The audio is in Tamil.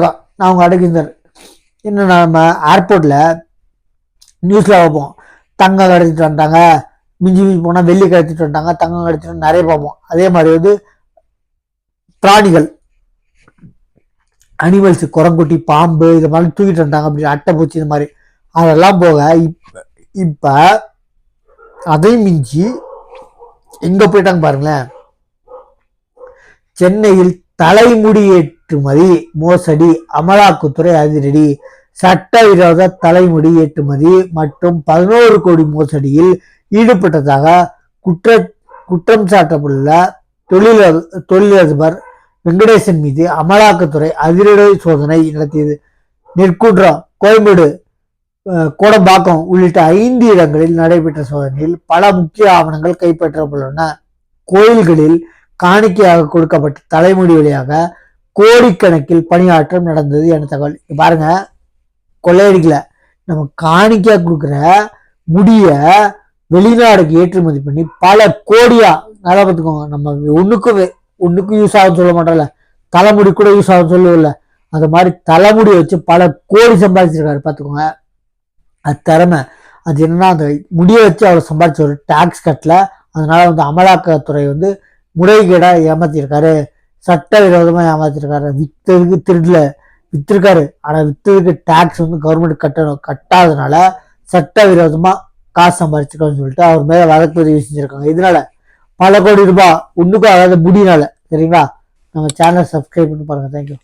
நான் அவங்க அடக்கியிருந்தார். இன்னும் நம்ம ஏர்போர்ட்டில் நியூஸில் பார்ப்போம், தங்கம் கடத்திட்டு வந்துட்டாங்க, மிஞ்சி போனால் வெள்ளி கடத்திட்டு வந்துட்டாங்க, தங்கம் கடத்திட்டு நிறைய பார்ப்போம். அதே மாதிரி வந்து பிராணிகள், அனிமல்ஸ், குரங்குட்டி, பாம்பு இது மாதிரி தூக்கிட்டு வந்துட்டாங்க அப்படி, அட்டைப்பூச்சி இது மாதிரி அதெல்லாம் போக இப்போ அதையும் மிஞ்சி எங்கே போயிட்டாங்க பாருங்களேன். சென்னையில் தலைமுடி ஏற்றுமதி மோசடி, அமலாக்கத்துறை அதிரடி. சட்டவிரோத தலைமுடி ஏற்றுமதி மற்றும் 11 கோடி மோசடியில் ஈடுபட்டதாக குற்றம் சாட்டப்பட்டுள்ள தொழிலதிபர் வெங்கடேசன் மீது அமலாக்கத்துறை அதிரடி சோதனை நடத்தியது. நெற்குன்றம், கோயம்பேடு, கோடம்பாக்கம் உள்ளிட்ட 5 இடங்களில் நடைபெற்ற சோதனையில் பல முக்கிய ஆவணங்கள் கைப்பற்றப்பட்டுள்ளன. கோயில்களில் காணிக்கையாக கொடுக்கப்பட்ட தலைமுடி வழியாக கோடிக்கணக்கில் பணியாற்றம் நடந்தது என தகவல். பாருங்க, கொள்ளையடிக்கல, நம்ம காணிக்கையா கொடுக்குற முடிய வெளிநாடுக்கு ஏற்றுமதி பண்ணி பல கோடியா, நல்லா பார்த்துக்கோங்க, நம்ம ஒண்ணுக்கும் யூஸ் ஆகும் சொல்ல மாட்டோம்ல, தலைமுடி கூட யூஸ் ஆகும் சொல்லுவோம்ல, அது மாதிரி தலைமுடி வச்சு பல கோடி சம்பாதிச்சிருக்காரு பார்த்துக்கோங்க. அது திறமை. அது என்னன்னா, அந்த முடிய வச்சு அவர் சம்பாதிச்ச ஒரு டாக்ஸ் கட்டல, அதனால வந்து அமலாக்கத்துறை வந்து முறைகேடா ஏமாத்திருக்காரு, சட்டவிரோதமா ஏமாத்திருக்காரு. வித்ததுக்கு திருடல, வித்திருக்காரு, ஆனா வித்ததுக்கு டாக்ஸ் வந்து கவர்மெண்ட் கட்டாதனால சட்டவிரோதமா காசு சம்பாதிச்சிருக்காருன்னு சொல்லிட்டு அவர் மேல வழக்கு பதிவு செஞ்சிருக்காங்க. இதனால பல கோடி ரூபாய் ஒண்ணுக்கும் ஆகாத முடியினால. சரிங்களா? நம்ம சேனலை சப்ஸ்கிரைப் பண்ணி பாருங்க. தேங்க்யூ.